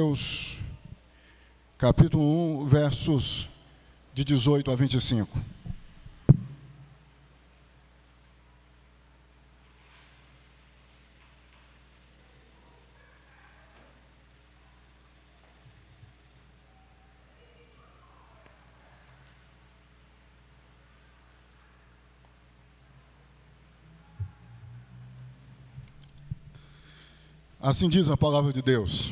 Mateus, capítulo 1, versos de 18 a 25. Assim diz a palavra de Deus.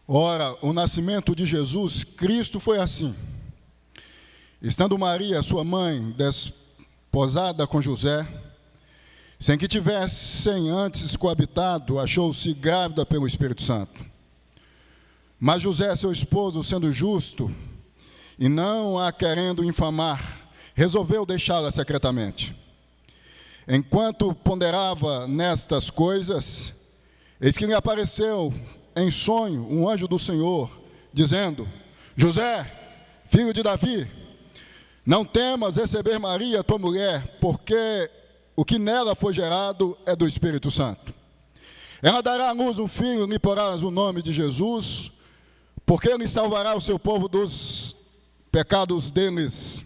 Ora, o nascimento de Jesus Cristo foi assim. Estando Maria, sua mãe, desposada com José, sem que tivessem antes coabitado, achou-se grávida pelo Espírito Santo. Mas José, seu esposo, sendo justo e não a querendo infamar, resolveu deixá-la secretamente. Enquanto ponderava nestas coisas, eis que lhe apareceu em sonho um anjo do Senhor, dizendo: José, filho de Davi, não temas receber Maria, tua mulher, porque o que nela foi gerado é do Espírito Santo. Ela dará à luz um filho, lhe porás o nome de Jesus, porque ele salvará o seu povo dos pecados deles.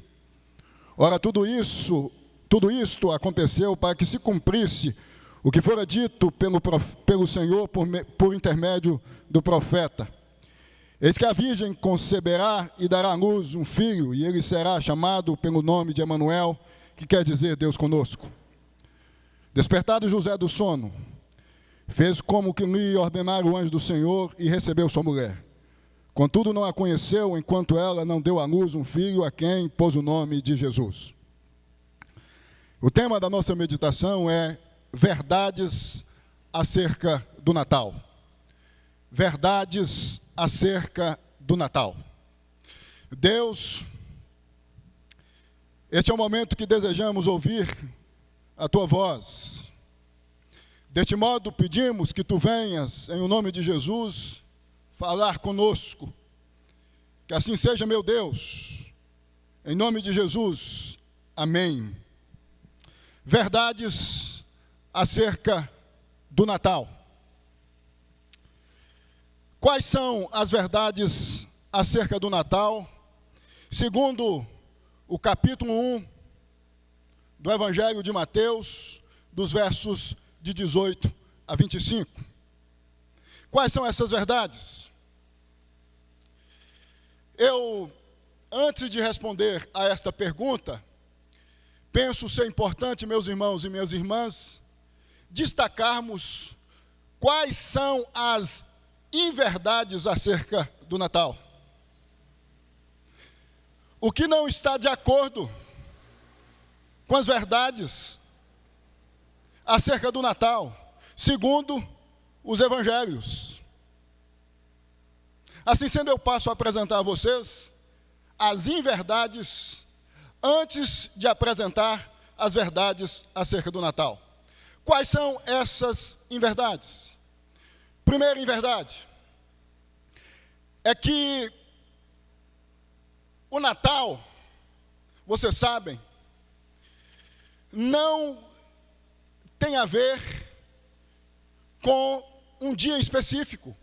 Ora, tudo isto aconteceu para que se cumprisse o que fora dito pelo Senhor por intermédio do profeta. Eis que a virgem conceberá e dará à luz um filho, e ele será chamado pelo nome de Emanuel, que quer dizer Deus conosco. Despertado José do sono, fez como que lhe ordenara o anjo do Senhor e recebeu sua mulher. Contudo, não a conheceu enquanto ela não deu à luz um filho, a quem pôs o nome de Jesus. O tema da nossa meditação é verdades acerca do Natal. Verdades acerca do Natal. Deus, este é o momento que desejamos ouvir a tua voz. Deste modo, pedimos que tu venhas, em o nome de Jesus, falar conosco. Que assim seja, meu Deus. Em nome de Jesus. Amém. Verdades acerca do Natal. Quais são as verdades acerca do Natal? Segundo o capítulo 1 do Evangelho de Mateus, dos versos de 18 a 25. Quais são essas verdades? Antes de responder a esta pergunta, penso ser importante, meus irmãos e minhas irmãs, destacarmos quais são as inverdades acerca do Natal. O que não está de acordo com as verdades acerca do Natal, segundo os evangelhos. Assim sendo, eu passo a apresentar a vocês as inverdades antes de apresentar as verdades acerca do Natal. Quais são essas inverdades? Primeira inverdade é que o Natal, vocês sabem, não tem a ver com um dia específico.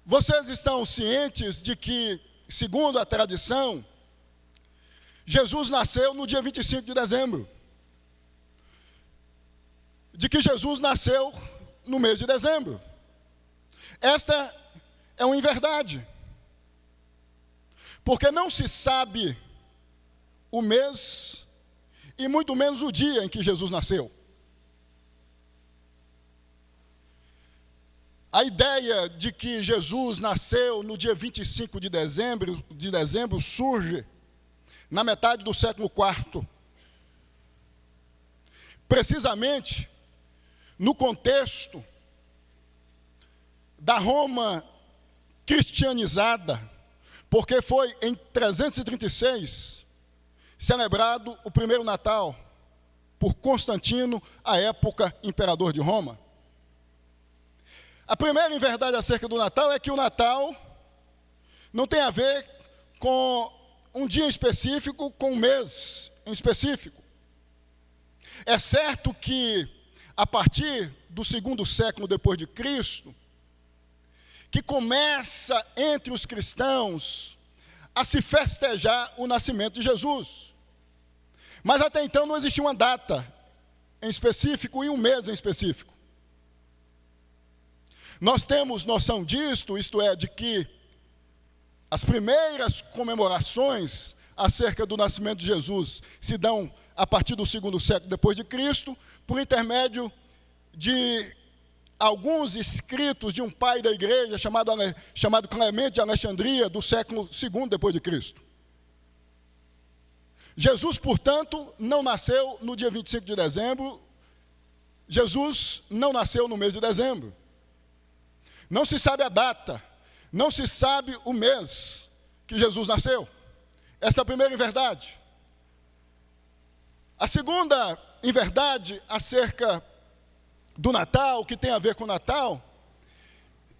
Vocês estão cientes de que, segundo a tradição, Jesus nasceu no dia 25 de dezembro. De que Jesus nasceu no mês de dezembro. Esta é uma inverdade. Porque não se sabe o mês e muito menos o dia em que Jesus nasceu. A ideia de que Jesus nasceu no dia 25 de dezembro surge na metade do século IV. Precisamente no contexto da Roma cristianizada, porque foi em 336 celebrado o primeiro Natal por Constantino, à época imperador de Roma. A primeira inverdade acerca do Natal é que o Natal não tem a ver com um dia específico, com um mês em específico. É certo que a partir do segundo século depois de Cristo, que começa entre os cristãos a se festejar o nascimento de Jesus. Mas até então não existia uma data em específico e um mês em específico. Nós temos noção disto, isto é, de que as primeiras comemorações acerca do nascimento de Jesus se dão a partir do segundo século depois de Cristo, por intermédio de alguns escritos de um pai da igreja chamado Clemente de Alexandria, do século II depois de Cristo. Jesus, portanto, não nasceu no dia 25 de dezembro. Jesus não nasceu no mês de dezembro. Não se sabe a data, não se sabe o mês que Jesus nasceu. Esta é a primeira inverdade. A segunda inverdade acerca do Natal, que tem a ver com o Natal,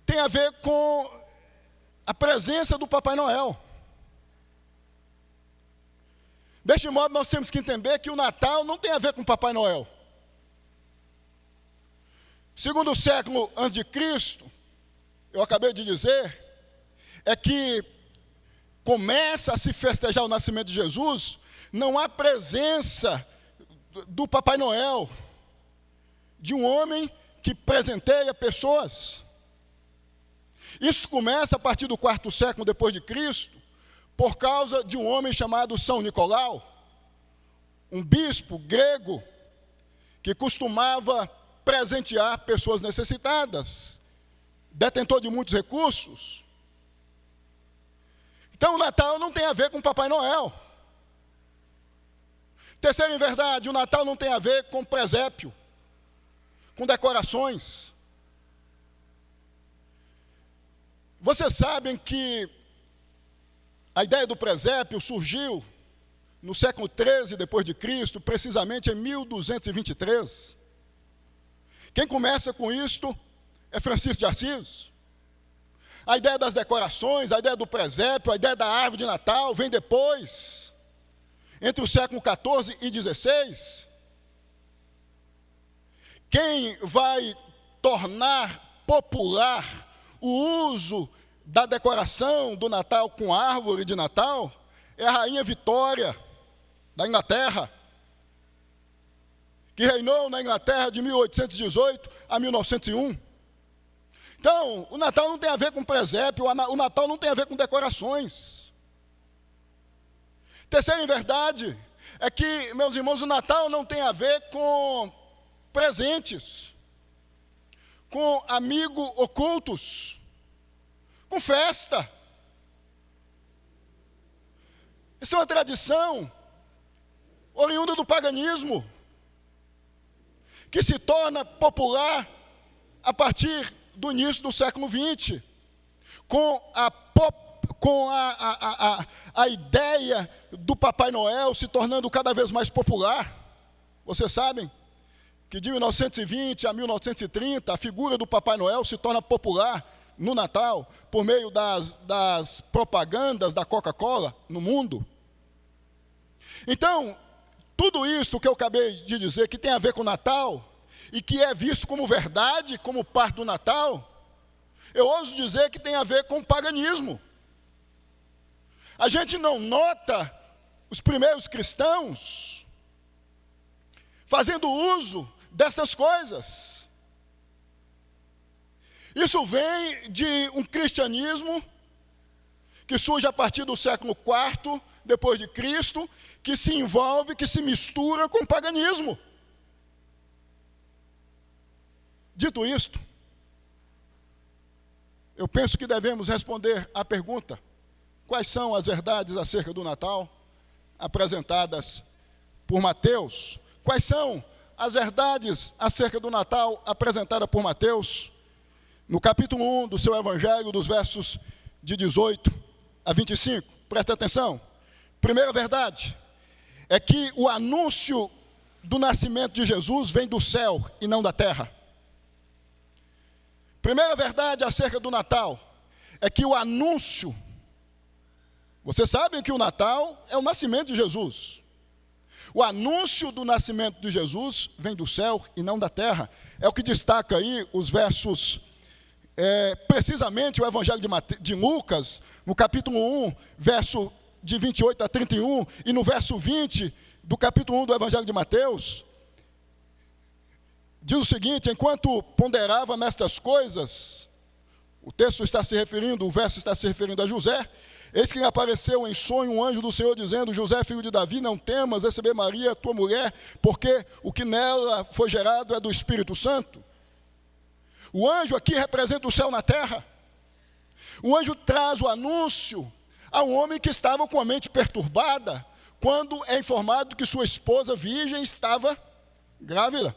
tem a ver com a presença do Papai Noel. Deste modo, nós temos que entender que o Natal não tem a ver com o Papai Noel. Segundo século antes de Cristo, eu acabei de dizer, é que começa a se festejar o nascimento de Jesus, não há presença do Papai Noel, de um homem que presenteia pessoas. Isso começa a partir do quarto século depois de Cristo, por causa de um homem chamado São Nicolau, um bispo grego que costumava presentear pessoas necessitadas, detentor de muitos recursos. Então o Natal não tem a ver com Papai Noel. Terceira inverdade, o Natal não tem a ver com presépio, com decorações. Vocês sabem que a ideia do presépio surgiu no século XIII depois de Cristo, precisamente em 1223. Quem começa com isto é Francisco de Assis. A ideia das decorações, a ideia do presépio, a ideia da árvore de Natal vem depois, entre o século XIV e XVI. Quem vai tornar popular o uso da decoração do Natal com árvore de Natal é a Rainha Vitória, da Inglaterra, que reinou na Inglaterra de 1818 a 1901. Então, o Natal não tem a ver com presépio, o Natal não tem a ver com decorações. Terceira inverdade é que, meus irmãos, o Natal não tem a ver com presentes, com amigos ocultos, com festa. Isso é uma tradição oriunda do paganismo, que se torna popular a partir do início do século XX, com a ideia do Papai Noel se tornando cada vez mais popular. Vocês sabem que de 1920 a 1930, a figura do Papai Noel se torna popular no Natal, por meio das propagandas da Coca-Cola no mundo. Então, tudo isso que eu acabei de dizer, que tem a ver com o Natal, e que é visto como verdade, como parte do Natal, eu ouso dizer que tem a ver com o paganismo. A gente não nota os primeiros cristãos fazendo uso dessas coisas. Isso vem de um cristianismo que surge a partir do século IV depois de Cristo, que se envolve, que se mistura com o paganismo. Dito isto, eu penso que devemos responder à pergunta: quais são as verdades acerca do Natal apresentadas por Mateus? Quais são as verdades acerca do Natal apresentadas por Mateus no capítulo 1 do seu Evangelho, dos versos de 18 a 25? Presta atenção. Primeira verdade é que o anúncio do nascimento de Jesus vem do céu e não da terra. Primeira verdade acerca do Natal é que o anúncio, vocês sabem que o Natal é o nascimento de Jesus. O anúncio do nascimento de Jesus vem do céu e não da terra. É o que destaca aí os versos, precisamente o Evangelho de Lucas, no capítulo 1, verso de 28 a 31, e no verso 20 do capítulo 1 do Evangelho de Mateus, diz o seguinte: enquanto ponderava nestas coisas, o texto está se referindo, o verso está se referindo a José, eis que lhe apareceu em sonho um anjo do Senhor, dizendo: José, filho de Davi, não temas receber Maria, tua mulher, porque o que nela foi gerado é do Espírito Santo. O anjo aqui representa o céu na terra. O anjo traz o anúncio a um homem que estava com a mente perturbada, quando é informado que sua esposa virgem estava grávida.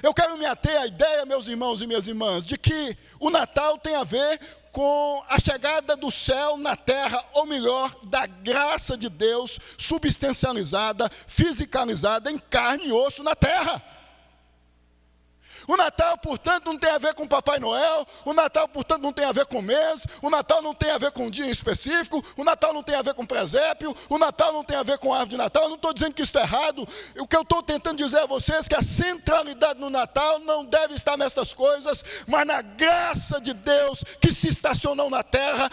Eu quero me ater à ideia, meus irmãos e minhas irmãs, de que o Natal tem a ver com a chegada do céu na terra, ou melhor, da graça de Deus substancializada, fisicalizada em carne e osso na terra. O Natal, portanto, não tem a ver com Papai Noel, o Natal, portanto, não tem a ver com mês, o Natal não tem a ver com um dia específico, o Natal não tem a ver com presépio, o Natal não tem a ver com árvore de Natal. Eu não estou dizendo que isso é errado. O que eu estou tentando dizer a vocês é que a centralidade no Natal não deve estar nessas coisas, mas na graça de Deus que se estacionou na terra,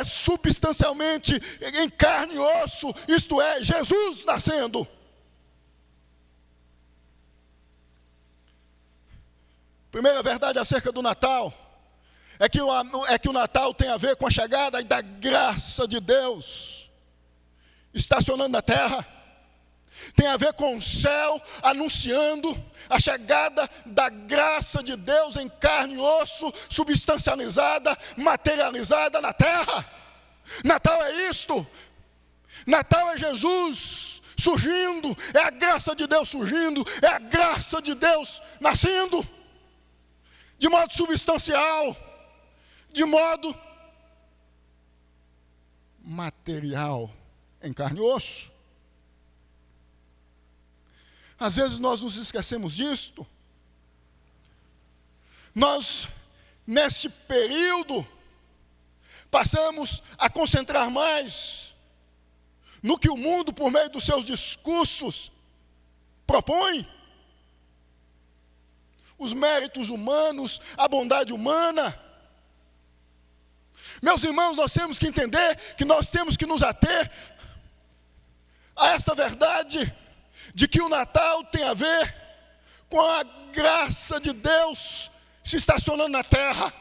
substancialmente em carne e osso, isto é, Jesus nascendo. Primeira verdade acerca do Natal é que o Natal tem a ver com a chegada da graça de Deus estacionando na terra. Tem a ver com o céu anunciando a chegada da graça de Deus em carne e osso, substancializada, materializada na terra. Natal é isto. Natal é Jesus surgindo, é a graça de Deus surgindo, é a graça de Deus nascendo. De modo substancial, de modo material, em carne e osso. Às vezes nós nos esquecemos disto. Nós, nesse período, passamos a concentrar mais no que o mundo, por meio dos seus discursos, propõe. Os méritos humanos, a bondade humana. Meus irmãos, nós temos que entender que nós temos que nos ater a essa verdade de que o Natal tem a ver com a graça de Deus se estacionando na terra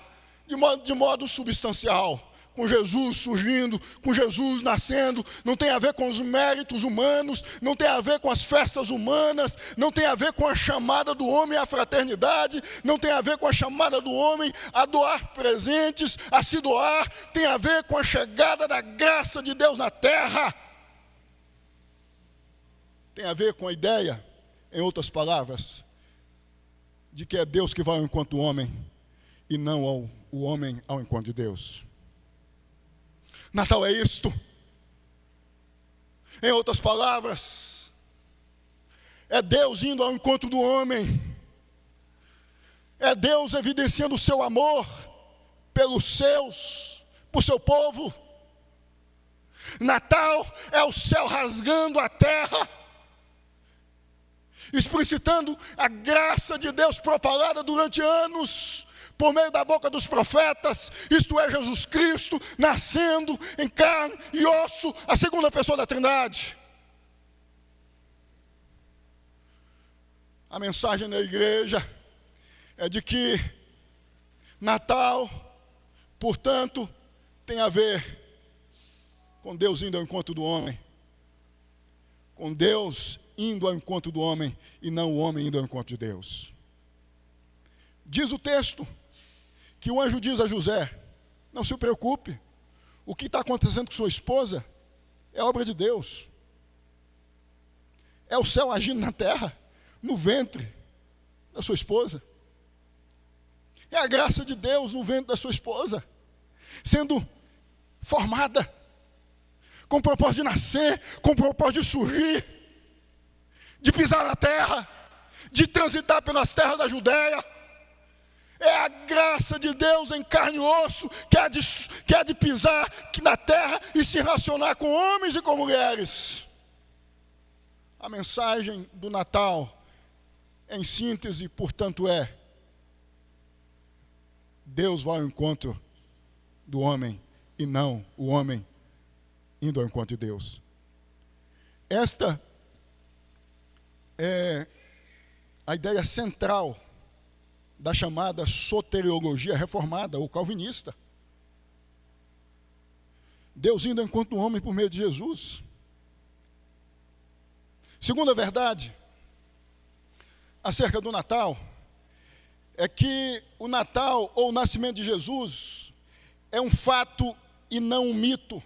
de modo substancial. Com Jesus surgindo, com Jesus nascendo, não tem a ver com os méritos humanos, não tem a ver com as festas humanas, não tem a ver com a chamada do homem à fraternidade, não tem a ver com a chamada do homem a doar presentes, a se doar, tem a ver com a chegada da graça de Deus na terra. Tem a ver com a ideia, em outras palavras, de que é Deus que vai ao encontro do homem e não o homem ao encontro de Deus. Natal é isto. Em outras palavras, é Deus indo ao encontro do homem. É Deus evidenciando o seu amor pelos seus, por seu povo. Natal é o céu rasgando a terra, explicitando a graça de Deus propalada durante anos, por meio da boca dos profetas, isto é, Jesus Cristo, nascendo em carne e osso, a segunda pessoa da Trindade. A mensagem da igreja é de que Natal, portanto, tem a ver com Deus indo ao encontro do homem. Com Deus indo ao encontro do homem e não o homem indo ao encontro de Deus. Diz o texto que o anjo diz a José: não se preocupe, o que está acontecendo com sua esposa é obra de Deus. É o céu agindo na terra, no ventre da sua esposa. É a graça de Deus no ventre da sua esposa, sendo formada, com o propósito de nascer, com o propósito de surgir, de pisar na terra, de transitar pelas terras da Judéia. É a graça de Deus em carne e osso que há de pisar na terra e se relacionar com homens e com mulheres. A mensagem do Natal, em síntese, portanto, é: Deus vai ao encontro do homem e não o homem indo ao encontro de Deus. Esta é a ideia central da chamada soteriologia reformada ou calvinista. Deus indo ao encontro do homem por meio de Jesus. Segunda verdade acerca do Natal é que o Natal ou o nascimento de Jesus é um fato e não um mito.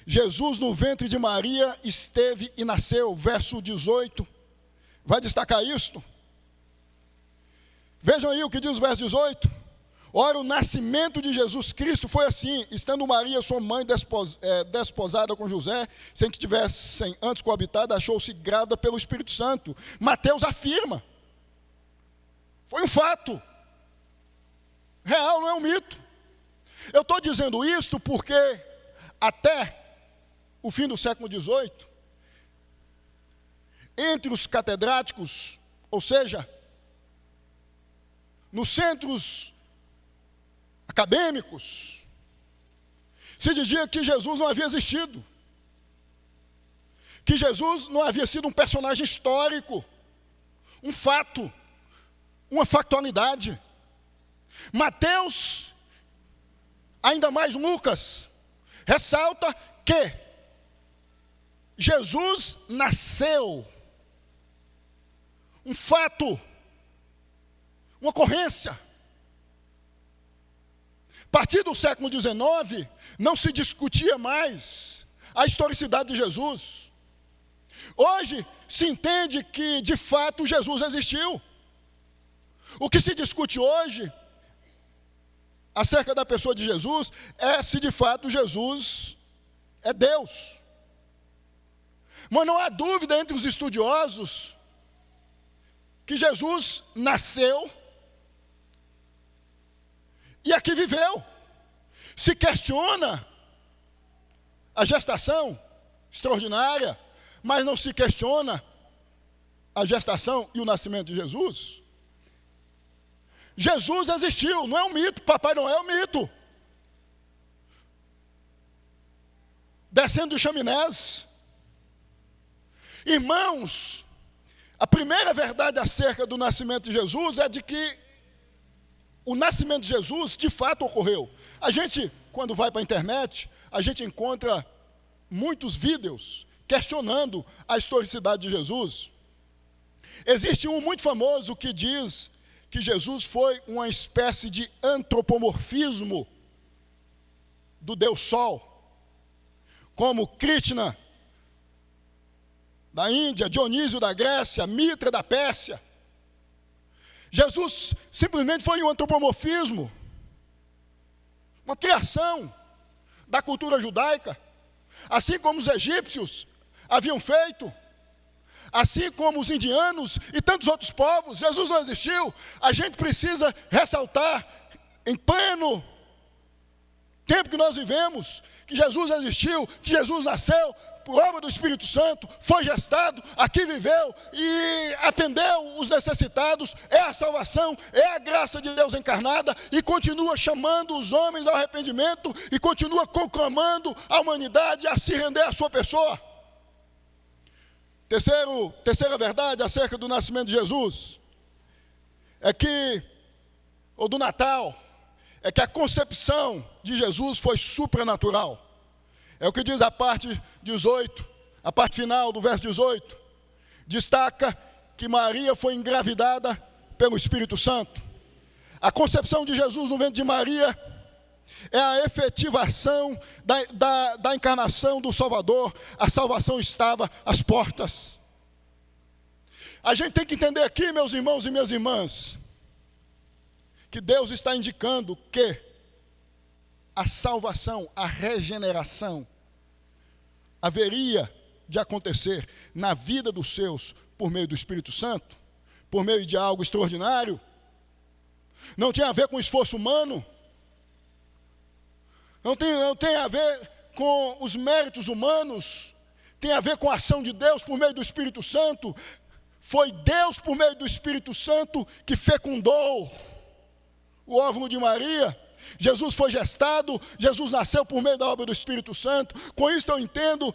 Jesus no ventre de Maria esteve e nasceu, verso 18, vai destacar isto. Vejam aí o que diz o verso 18. Ora, o nascimento de Jesus Cristo foi assim: estando Maria, sua mãe, desposada com José, sem que tivessem antes coabitado, achou-se grávida pelo Espírito Santo. Mateus afirma. Foi um fato real, não é um mito. Eu estou dizendo isto porque até o fim do século XVIII, entre os catedráticos, ou seja, nos centros acadêmicos, se dizia que Jesus não havia existido, que Jesus não havia sido um personagem histórico, um fato, uma factualidade. Mateus, ainda mais Lucas, ressalta que Jesus nasceu, um fato, uma ocorrência. A partir do século XIX, não se discutia mais a historicidade de Jesus. Hoje, se entende que, de fato, Jesus existiu. O que se discute hoje, acerca da pessoa de Jesus, é se, de fato, Jesus é Deus. Mas não há dúvida entre os estudiosos que Jesus nasceu e aqui viveu. Se questiona a gestação extraordinária, mas não se questiona a gestação e o nascimento de Jesus. Jesus existiu, não é um mito. Papai Noel é um mito. Descendo dos chaminés. Irmãos, a primeira verdade acerca do nascimento de Jesus é de que o nascimento de Jesus de fato ocorreu. A gente, quando vai para a internet, a gente encontra muitos vídeos questionando a historicidade de Jesus. Existe um muito famoso que diz que Jesus foi uma espécie de antropomorfismo do Deus Sol, como Krishna da Índia, Dionísio da Grécia, Mitra da Pérsia. Jesus simplesmente foi um antropomorfismo, uma criação da cultura judaica, assim como os egípcios haviam feito, assim como os indianos e tantos outros povos. Jesus não existiu. A gente precisa ressaltar, em pleno tempo que nós vivemos, que Jesus existiu, que Jesus nasceu por obra do Espírito Santo, foi gestado, aqui viveu e atendeu os necessitados. É a salvação, é a graça de Deus encarnada, e continua chamando os homens ao arrependimento e continua conclamando a humanidade a se render à sua pessoa. Terceira verdade acerca do nascimento de Jesus é que, ou do Natal, é que a concepção de Jesus foi supranatural. É o que diz a parte 18, a parte final do verso 18. Destaca que Maria foi engravidada pelo Espírito Santo. A concepção de Jesus no ventre de Maria é a efetivação da encarnação do Salvador. A salvação estava às portas. A gente tem que entender aqui, meus irmãos e minhas irmãs, que Deus está indicando que a salvação, a regeneração, haveria de acontecer na vida dos seus por meio do Espírito Santo, por meio de algo extraordinário. Não tem a ver com esforço humano, não tem a ver com os méritos humanos, tem a ver com a ação de Deus por meio do Espírito Santo. Foi Deus, por meio do Espírito Santo, que fecundou o óvulo de Maria. Jesus foi gestado, Jesus nasceu por meio da obra do Espírito Santo. Com isso eu entendo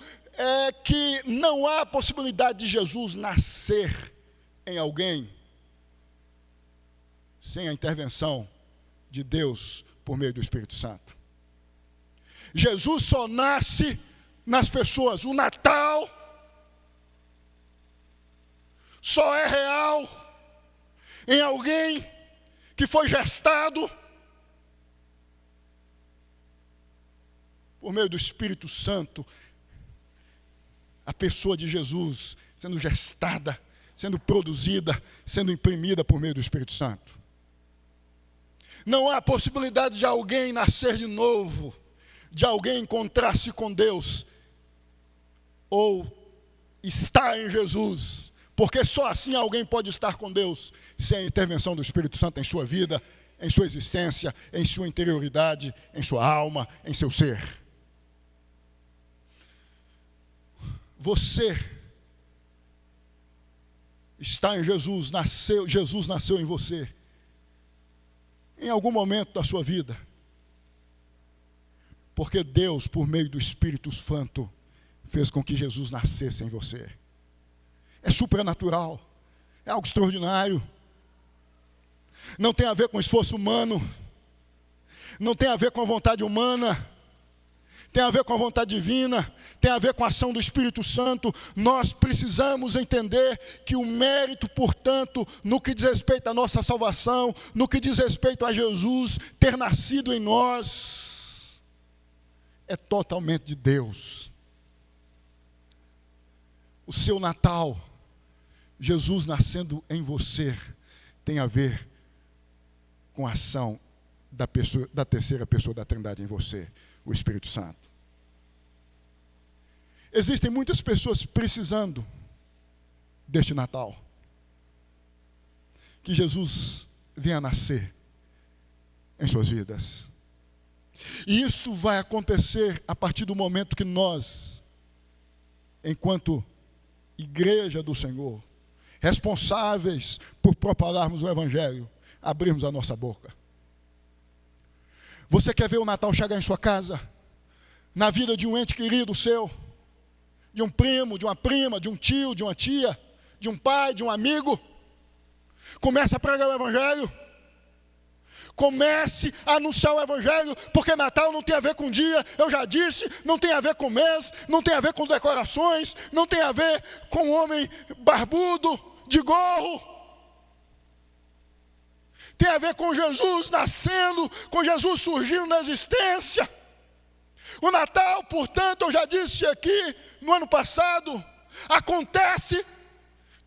que não há possibilidade de Jesus nascer em alguém sem a intervenção de Deus por meio do Espírito Santo. Jesus só nasce nas pessoas. O Natal só é real em alguém que foi gestado por meio do Espírito Santo. A pessoa de Jesus sendo gestada, sendo produzida, sendo imprimida por meio do Espírito Santo. Não há possibilidade de alguém nascer de novo, de alguém encontrar-se com Deus, ou estar em Jesus, porque só assim alguém pode estar com Deus, sem a intervenção do Espírito Santo em sua vida, em sua existência, em sua interioridade, em sua alma, em seu ser. Você está em Jesus nasceu em você, em algum momento da sua vida, porque Deus, por meio do Espírito Santo, fez com que Jesus nascesse em você. É supernatural, é algo extraordinário. Não tem a ver com esforço humano, não tem a ver com a vontade humana, tem a ver com a vontade divina, tem a ver com a ação do Espírito Santo. Nós precisamos entender que o mérito, portanto, no que diz respeito à nossa salvação, no que diz respeito a Jesus ter nascido em nós, é totalmente de Deus. O seu Natal, Jesus nascendo em você, tem a ver com a ação da terceira pessoa da Trindade em você, o Espírito Santo. Existem muitas pessoas precisando deste Natal, que Jesus venha nascer em suas vidas. E isso vai acontecer a partir do momento que nós, enquanto igreja do Senhor, responsáveis por propagarmos o Evangelho, abrirmos a nossa boca. Você quer ver o Natal chegar em sua casa, na vida de um ente querido seu, de um primo, de uma prima, de um tio, de uma tia, de um pai, de um amigo? Comece a pregar o Evangelho. Comece a anunciar o Evangelho, porque Natal não tem a ver com dia, eu já disse, não tem a ver com mês, não tem a ver com decorações, não tem a ver com homem barbudo, de gorro. Tem a ver com Jesus nascendo, com Jesus surgindo na existência. O Natal, portanto, eu já disse aqui no ano passado, acontece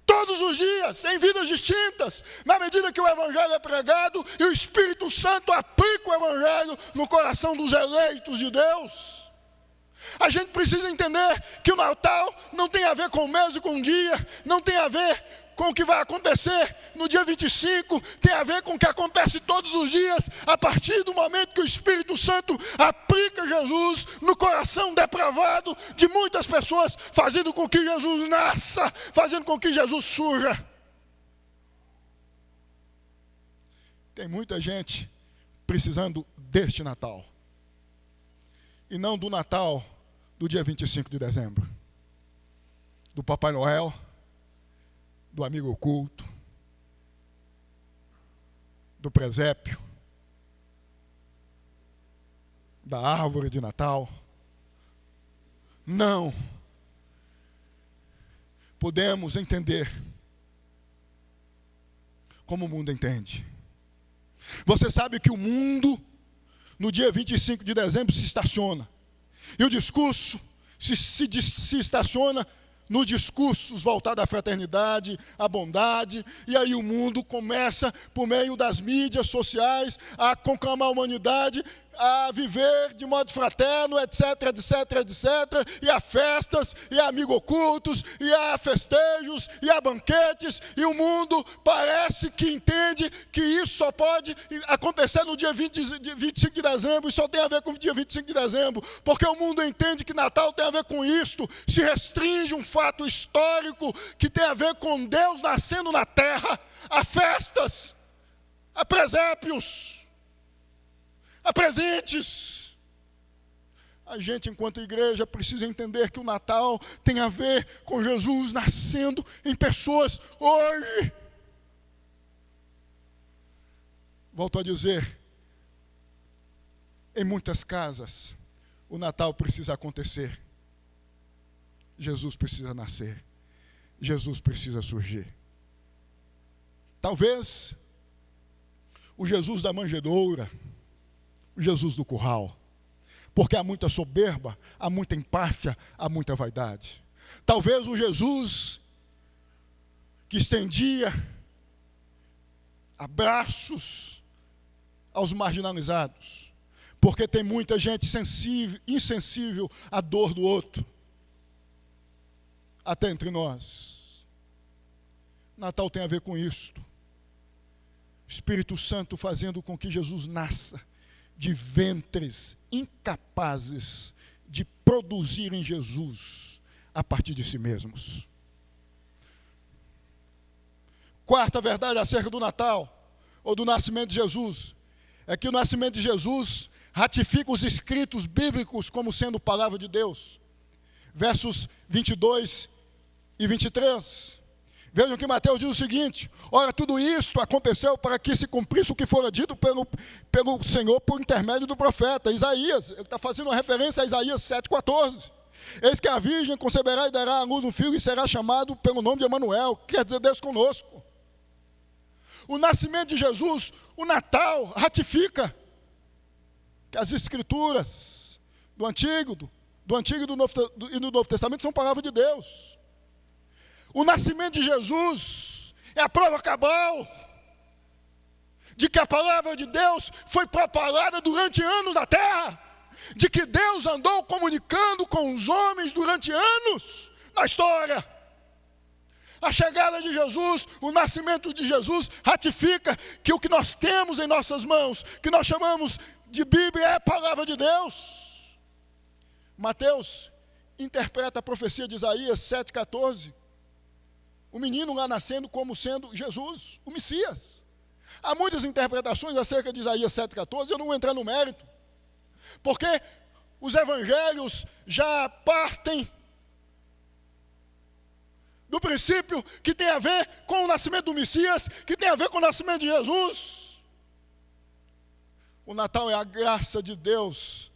todos os dias, em vidas distintas, na medida que o Evangelho é pregado e o Espírito Santo aplica o Evangelho no coração dos eleitos de Deus. A gente precisa entender que o Natal não tem a ver com o mês e com o dia, não tem a ver com o que vai acontecer no dia 25, tem a ver com o que acontece todos os dias, a partir do momento que o Espírito Santo aplica Jesus no coração depravado de muitas pessoas, fazendo com que Jesus nasça, fazendo com que Jesus surja. Tem muita gente precisando deste Natal, e não do Natal do dia 25 de dezembro, do Papai Noel, do amigo oculto, do presépio, da árvore de Natal. Não podemos entender como o mundo entende. Você sabe que o mundo, no dia 25 de dezembro, se estaciona. E o discurso se estaciona nos discursos voltados à fraternidade, à bondade, e aí o mundo começa, por meio das mídias sociais, a conclamar a humanidade a viver de modo fraterno, etc, etc, etc, e há festas, e há amigos ocultos, e há festejos, e há banquetes, e o mundo parece que entende que isso só pode acontecer no dia 25 de dezembro, e só tem a ver com o dia 25 de dezembro, porque o mundo entende que Natal tem a ver com isto, se restringe um fato histórico que tem a ver com Deus nascendo na terra, há festas, há presépios, há presentes. A gente, enquanto igreja, precisa entender que o Natal tem a ver com Jesus nascendo em pessoas hoje. Volto a dizer, em muitas casas, o Natal precisa acontecer. Jesus precisa nascer. Jesus precisa surgir. Talvez o Jesus da manjedoura, o Jesus do curral, porque há muita soberba, há muita empáfia, há muita vaidade. Talvez o Jesus que estendia abraços aos marginalizados, porque tem muita gente insensível à dor do outro, até entre nós. Natal tem a ver com isto. Espírito Santo fazendo com que Jesus nasça de ventres incapazes de produzir em Jesus a partir de si mesmos. Quarta verdade acerca do Natal, ou do nascimento de Jesus, é que o nascimento de Jesus ratifica os escritos bíblicos como sendo palavra de Deus. Versos 22 e 23. Vejam que Mateus diz o seguinte: ora, tudo isto aconteceu para que se cumprisse o que fora dito pelo Senhor por intermédio do profeta Isaías. Ele está fazendo uma referência a Isaías 7,14. Eis que a virgem conceberá e dará à luz um filho e será chamado pelo nome de Emanuel, que quer dizer Deus conosco. O nascimento de Jesus, o Natal, ratifica que as Escrituras do Antigo e do Novo Testamento são palavra de Deus. O nascimento de Jesus é a prova cabal de que a palavra de Deus foi propalada durante anos na terra, de que Deus andou comunicando com os homens durante anos na história. A chegada de Jesus, o nascimento de Jesus, ratifica que o que nós temos em nossas mãos, que nós chamamos de Bíblia, é a palavra de Deus. Mateus interpreta a profecia de Isaías 7,14. O menino lá nascendo como sendo Jesus, o Messias. Há muitas interpretações acerca de Isaías 7,14, eu não vou entrar no mérito, porque os evangelhos já partem do princípio que tem a ver com o nascimento do Messias, que tem a ver com o nascimento de Jesus. O Natal é a graça de Deus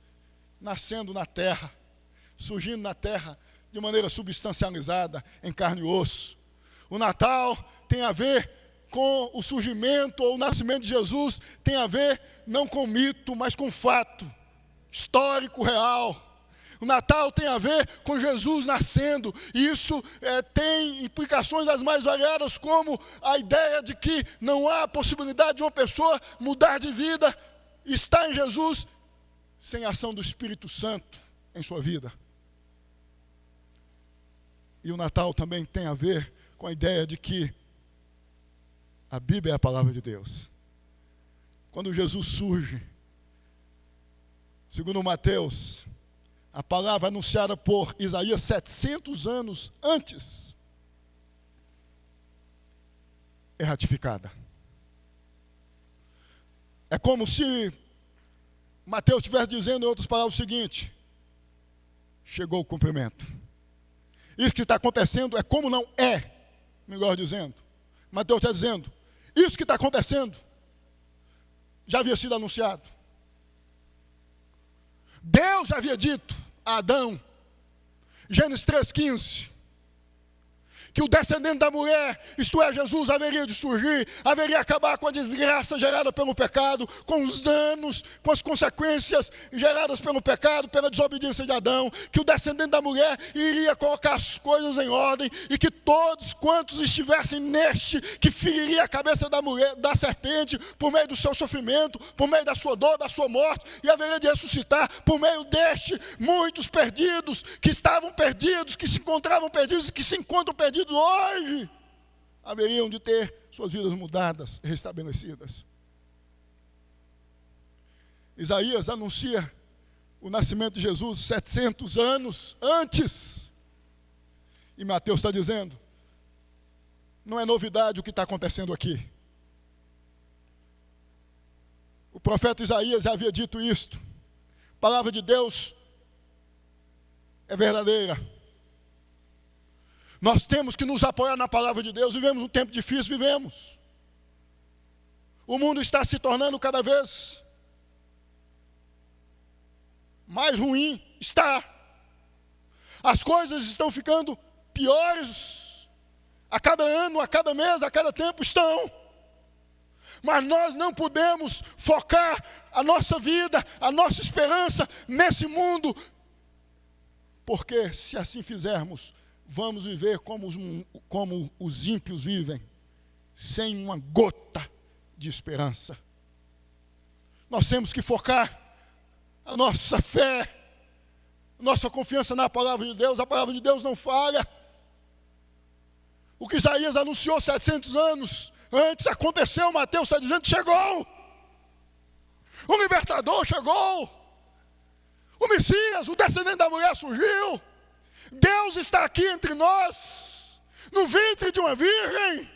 nascendo na terra, surgindo na terra de maneira substancializada, em carne e osso. O Natal tem a ver com o surgimento ou o nascimento de Jesus, tem a ver não com mito, mas com fato histórico, real. O Natal tem a ver com Jesus nascendo, e isso tem implicações das mais variadas, como a ideia de que não há possibilidade de uma pessoa mudar de vida, estar em Jesus, sem a ação do Espírito Santo em sua vida. E o Natal também tem a ver com a ideia de que a Bíblia é a palavra de Deus. Quando Jesus surge, segundo Mateus, a palavra anunciada por Isaías 700 anos antes, é ratificada. É como se Mateus estivesse dizendo em outras palavras o seguinte: chegou o cumprimento. Isso que está acontecendo é como não é, melhor dizendo. Mateus está dizendo, isso que está acontecendo já havia sido anunciado. Deus havia dito a Adão, Gênesis 3,15, que o descendente da mulher, isto é, Jesus, haveria de surgir, haveria de acabar com a desgraça gerada pelo pecado, com os danos, com as consequências geradas pelo pecado, pela desobediência de Adão, que o descendente da mulher iria colocar as coisas em ordem, e que todos quantos estivessem neste, que feriria a cabeça da mulher, da serpente, por meio do seu sofrimento, por meio da sua dor, da sua morte, e haveria de ressuscitar, por meio deste, muitos perdidos, que estavam perdidos, que se encontravam perdidos, que se encontram perdidos hoje, haveriam de ter suas vidas mudadas, restabelecidas. Isaías anuncia o nascimento de Jesus 700 anos antes. E Mateus está dizendo, não é novidade o que está acontecendo aqui. O profeta Isaías já havia dito isto. A palavra de Deus é verdadeira. Nós temos que nos apoiar na palavra de Deus. Vivemos um tempo difícil, vivemos. O mundo está se tornando cada vez mais ruim. Está. As coisas estão ficando piores. A cada ano, a cada mês, a cada tempo estão. Mas nós não podemos focar a nossa vida, a nossa esperança nesse mundo. Porque se assim fizermos, vamos viver como os ímpios vivem, sem uma gota de esperança. Nós temos que focar a nossa fé, nossa confiança na palavra de Deus. A palavra de Deus não falha. O que Isaías anunciou 700 anos antes aconteceu. Mateus está dizendo, chegou. O libertador chegou. O Messias, o descendente da mulher surgiu. Deus está aqui entre nós, no ventre de uma virgem,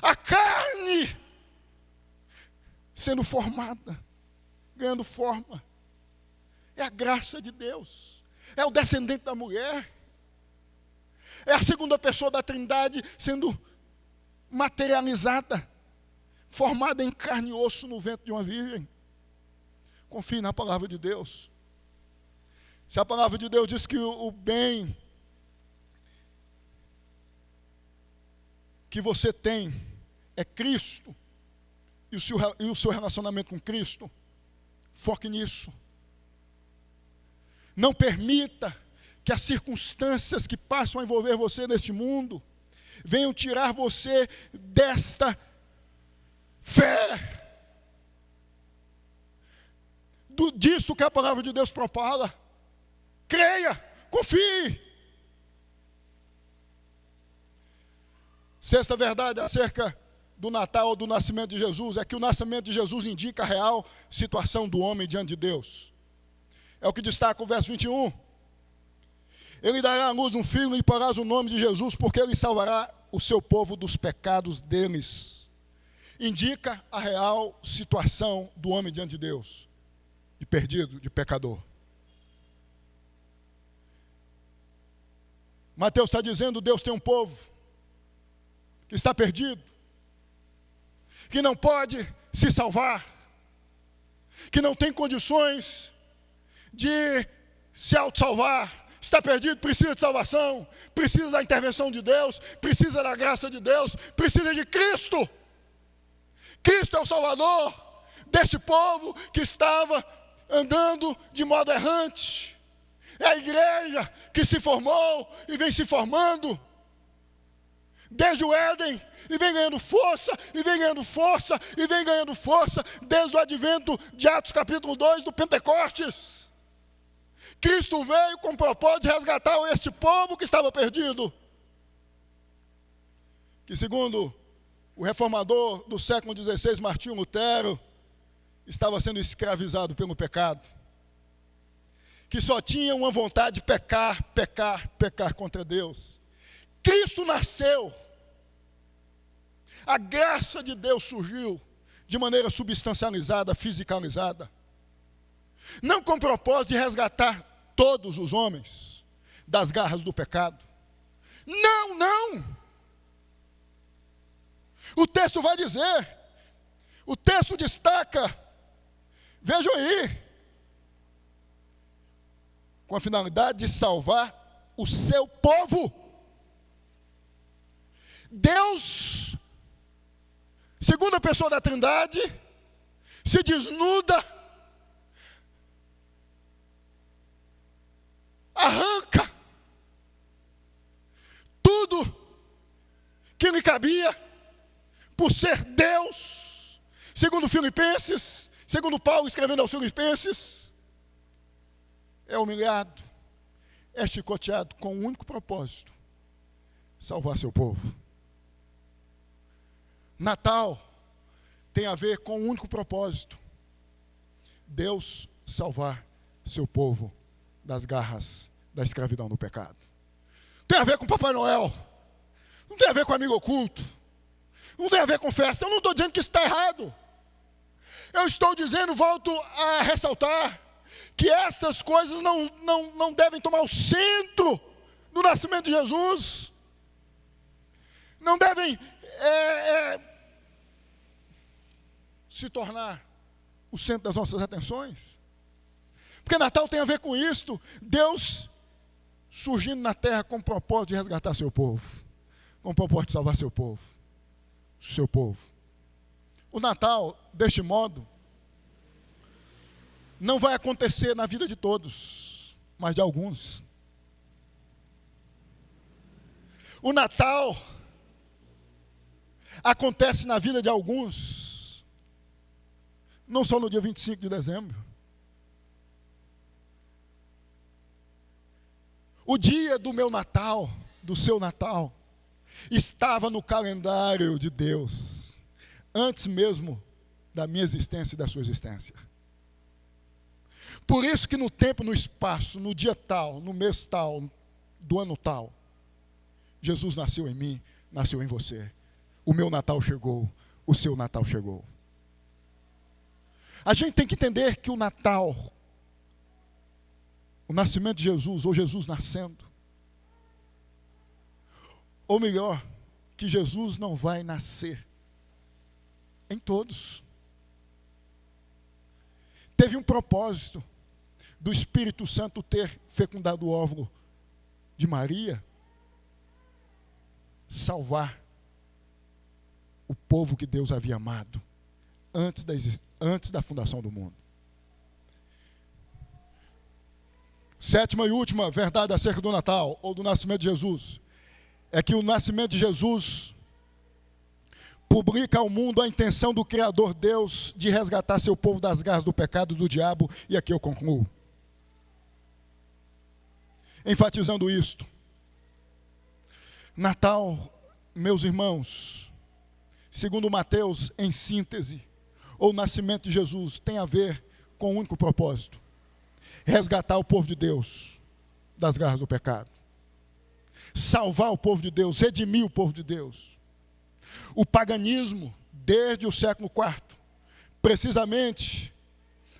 a carne sendo formada, ganhando forma. É a graça de Deus, é o descendente da mulher, é a segunda pessoa da Trindade sendo materializada, formada em carne e osso no ventre de uma virgem. Confie na palavra de Deus. Se a palavra de Deus diz que o bem que você tem é Cristo, e o seu relacionamento com Cristo, foque nisso. Não permita que as circunstâncias que passam a envolver você neste mundo venham tirar você desta fé, disto que a palavra de Deus propala. Creia, confie. Sexta verdade acerca do Natal ou do nascimento de Jesus é que o nascimento de Jesus indica a real situação do homem diante de Deus. É o que destaca o verso 21. Ele dará à luz um filho e porás o nome de Jesus, porque ele salvará o seu povo dos pecados deles. Indica a real situação do homem diante de Deus, de perdido, de pecador. Mateus está dizendo, Deus tem um povo que está perdido, que não pode se salvar, que não tem condições de se autossalvar, está perdido, precisa de salvação, precisa da intervenção de Deus, precisa da graça de Deus, precisa de Cristo. Cristo é o Salvador deste povo que estava andando de modo errante. É a igreja que se formou e vem se formando desde o Éden, e vem ganhando força, e vem ganhando força, e vem ganhando força, desde o advento de Atos capítulo 2, do Pentecostes. Cristo veio com o propósito de resgatar este povo que estava perdido. Que segundo o reformador do século XVI, Martinho Lutero, estava sendo escravizado pelo pecado. Que só tinha uma vontade de pecar contra Deus. Cristo nasceu. A graça de Deus surgiu de maneira substancializada, fisicalizada. Não com o propósito de resgatar todos os homens das garras do pecado. Não, não. O texto vai dizer, o texto destaca, vejam aí, com a finalidade de salvar o seu povo. Deus, segunda pessoa da Trindade, se desnuda, arranca tudo que lhe cabia, por ser Deus, segundo Filipenses, segundo Paulo escrevendo aos Filipenses, é humilhado, é chicoteado com um único propósito: salvar seu povo. Natal tem a ver com um único propósito: Deus salvar seu povo das garras da escravidão do pecado. Tem a ver com Papai Noel, não tem a ver com amigo oculto, não tem a ver com festa. Eu não estou dizendo que isso está errado. Eu estou dizendo, volto a ressaltar, que essas coisas não devem tomar o centro do nascimento de Jesus. Não devem se tornar o centro das nossas atenções. Porque Natal tem a ver com isto. Deus surgindo na terra com o propósito de resgatar seu povo, com o propósito de salvar seu povo. Seu povo. O Natal, deste modo, não vai acontecer na vida de todos, mas de alguns. O Natal acontece na vida de alguns, não só no dia 25 de dezembro. O dia do meu Natal, do seu Natal, estava no calendário de Deus, antes mesmo da minha existência e da sua existência. Por isso que no tempo, no espaço, no dia tal, no mês tal, do ano tal, Jesus nasceu em mim, nasceu em você. O meu Natal chegou, o seu Natal chegou. A gente tem que entender que o Natal, o nascimento de Jesus, ou Jesus nascendo, ou melhor, que Jesus não vai nascer em todos. Teve um propósito do Espírito Santo ter fecundado o óvulo de Maria, salvar o povo que Deus havia amado antes da fundação do mundo. Sétima e última verdade acerca do Natal, ou do nascimento de Jesus, é que o nascimento de Jesus publica ao mundo a intenção do Criador Deus de resgatar seu povo das garras do pecado e do diabo, e aqui eu concluo. Enfatizando isto, Natal, meus irmãos, segundo Mateus, em síntese, ou o nascimento de Jesus, tem a ver com um único propósito: resgatar o povo de Deus das garras do pecado, salvar o povo de Deus, redimir o povo de Deus. O paganismo, desde o século IV, precisamente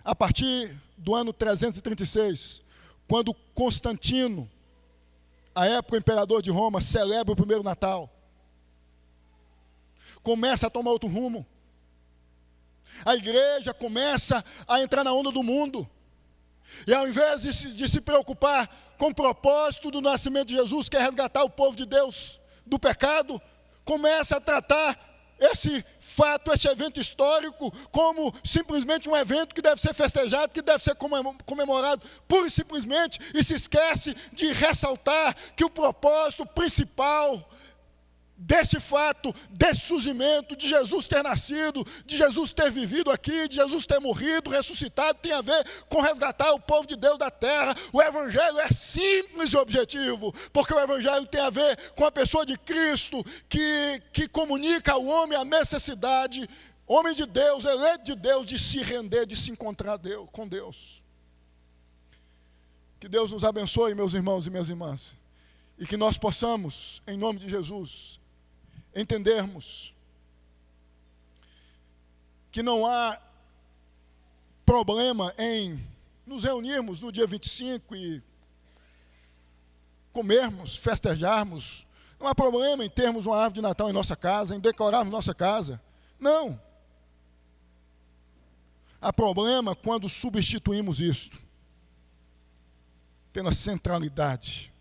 a partir do ano 336, quando Constantino, à época imperador de Roma, celebra o primeiro Natal, começa a tomar outro rumo. A igreja começa a entrar na onda do mundo. E ao invés de se preocupar com o propósito do nascimento de Jesus, que é resgatar o povo de Deus do pecado, começa a tratar esse fato, esse evento histórico, como simplesmente um evento que deve ser festejado, que deve ser comemorado pura e simplesmente, e se esquece de ressaltar que o propósito principal deste fato, deste surgimento, de Jesus ter nascido, de Jesus ter vivido aqui, de Jesus ter morrido, ressuscitado, tem a ver com resgatar o povo de Deus da terra. O Evangelho é simples e objetivo, porque o Evangelho tem a ver com a pessoa de Cristo, que comunica ao homem a necessidade, homem de Deus, eleito de Deus, de se render, de se encontrar com Deus. Que Deus nos abençoe, meus irmãos e minhas irmãs, e que nós possamos, em nome de Jesus, entendermos que não há problema em nos reunirmos no dia 25 e comermos, festejarmos. Não há problema em termos uma árvore de Natal em nossa casa, em decorarmos nossa casa. Não. Há problema quando substituímos isto pela centralidade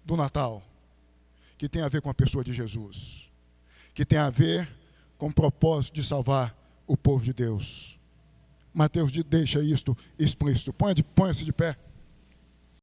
do Natal, que tem a ver com a pessoa de Jesus, que tem a ver com o propósito de salvar o povo de Deus. Mateus deixa isto explícito. Põe-se de pé.